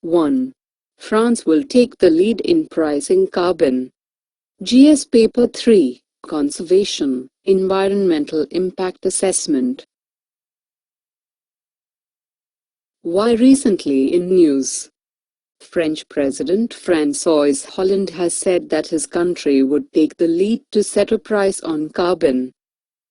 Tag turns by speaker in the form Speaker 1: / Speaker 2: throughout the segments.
Speaker 1: 1. France will take the lead in pricing carbon. GS Paper 3, Conservation, Environmental Impact Assessment. Why recently in news? French President François Hollande has said that his country would take the lead to set a price on carbon.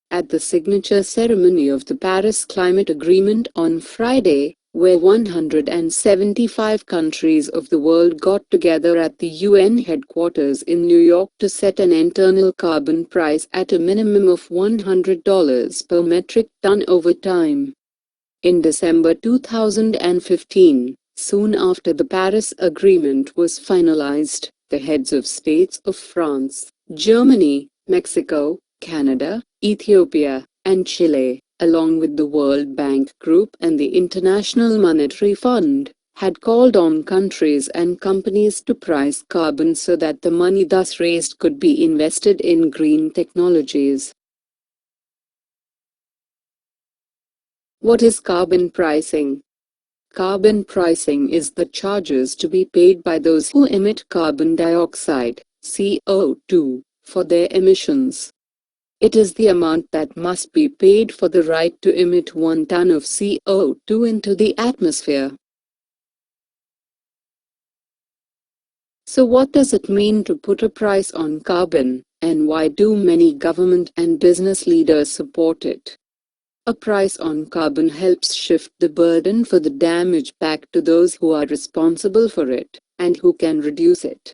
Speaker 1: At the signature ceremony of the Paris Climate Agreement on Friday, where 175 countries of the world got together at the UN headquarters in New York to set an internal carbon price at a minimum of $100 per metric ton over time. In December 2015, soon after the Paris Agreement was finalized, the heads of states of France, Germany, Mexico, Canada, Ethiopia, and Chile, along with the World Bank Group and the International Monetary Fund, had called on countries and companies to price carbon so that the money thus raised could be invested in green technologies. What is carbon pricing? Carbon pricing is the charges to be paid by those who emit carbon dioxide, CO2, for their emissions. It is the amount that must be paid for the right to emit 1 ton of CO2 into the atmosphere. So what does it mean to put a price on carbon, and why do many government and business leaders support it? A price on carbon helps shift the burden for the damage back to those who are responsible for it, and who can reduce it.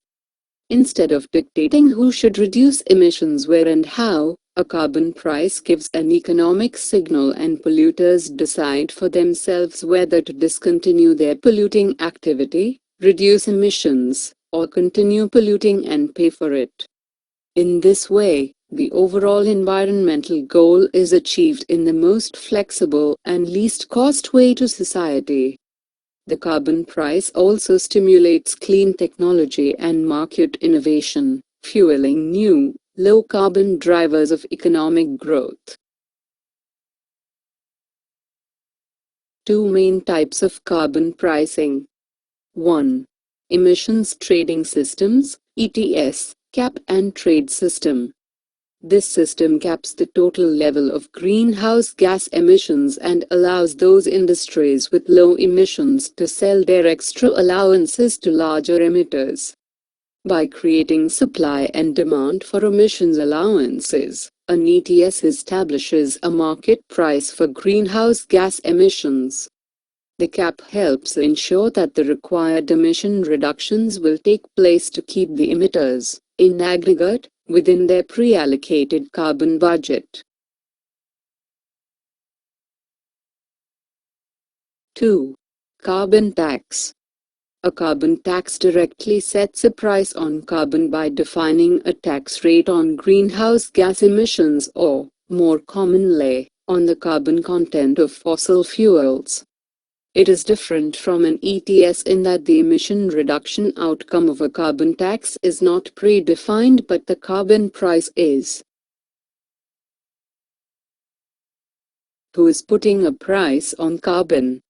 Speaker 1: Instead of dictating who should reduce emissions where and how, a carbon price gives an economic signal and polluters decide for themselves whether to discontinue their polluting activity, reduce emissions, or continue polluting and pay for it. In this way, the overall environmental goal is achieved in the most flexible and least cost way to society. The carbon price also stimulates clean technology and market innovation, fueling new, low-carbon drivers of economic growth. Two main types of carbon pricing. 1. Emissions Trading Systems, ETS, cap and trade system. This system caps the total level of greenhouse gas emissions and allows those industries with low emissions to sell their extra allowances to larger emitters. By creating supply and demand for emissions allowances, an ETS establishes a market price for greenhouse gas emissions. The cap helps ensure that the required emission reductions will take place to keep the emitters, in aggregate, within their pre-allocated carbon budget. 2. Carbon tax. A carbon tax directly sets a price on carbon by defining a tax rate on greenhouse gas emissions or, more commonly, on the carbon content of fossil fuels. It is different from an ETS in that the emission reduction outcome of a carbon tax is not predefined but the carbon price is. Who is putting a price on carbon?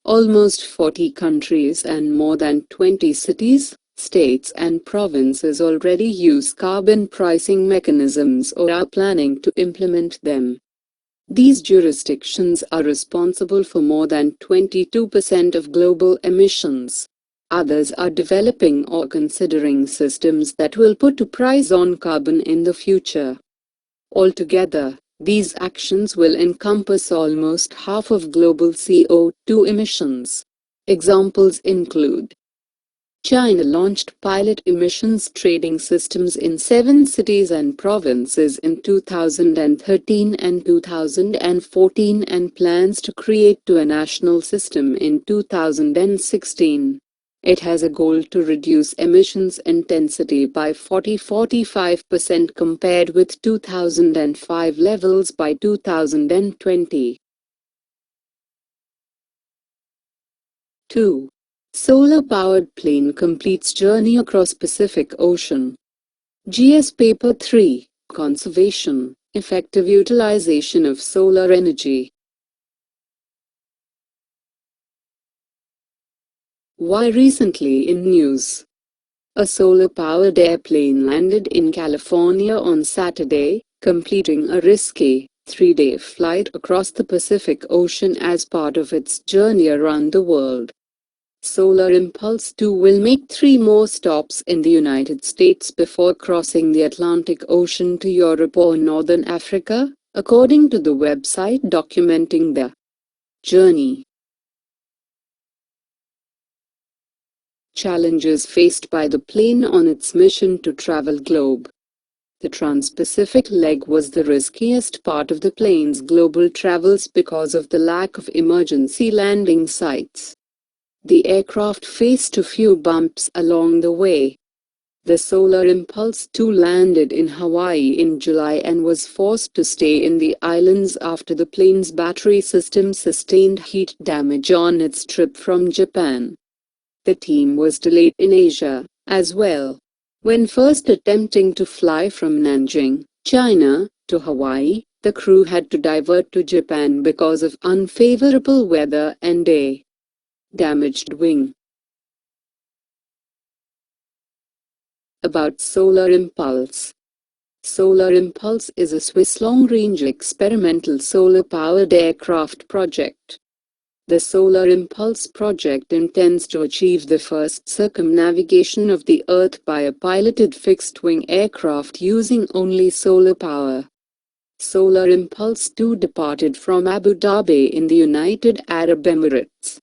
Speaker 1: Almost 40 countries and more than 20 cities, states and provinces already use carbon pricing mechanisms or are planning to implement them. These jurisdictions are responsible for more than 22% of global emissions. Others are developing or considering systems that will put a price on carbon in the future. Altogether, these actions will encompass almost half of global CO2 emissions. Examples include: China launched pilot emissions trading systems in 7 cities and provinces in 2013 and 2014 and plans to create a national system in 2016. It has a goal to reduce emissions intensity by 40–45% compared with 2005 levels by 2020. 2. Solar-powered plane completes journey across Pacific Ocean. GS Paper 3, Conservation, Effective Utilization of Solar Energy. Why recently in news? A solar-powered airplane landed in California on Saturday, completing a risky, 3-day flight across the Pacific Ocean as part of its journey around the world. Solar Impulse 2 will make 3 more stops in the United States before crossing the Atlantic Ocean to Europe or Northern Africa, according to the website documenting the journey. Challenges faced by the plane on its mission to travel globe. The Trans-Pacific leg was the riskiest part of the plane's global travels because of the lack of emergency landing sites. The aircraft faced a few bumps along the way. The Solar Impulse 2 landed in Hawaii in July and was forced to stay in the islands after the plane's battery system sustained heat damage on its trip from Japan. The team was delayed in Asia, as well. When first attempting to fly from Nanjing, China, to Hawaii, the crew had to divert to Japan because of unfavorable weather and a damaged wing. About Solar Impulse. Solar Impulse is a Swiss long-range experimental solar-powered aircraft project. The Solar Impulse project intends to achieve the first circumnavigation of the Earth by a piloted fixed-wing aircraft using only solar power. Solar Impulse 2 departed from Abu Dhabi in the United Arab Emirates.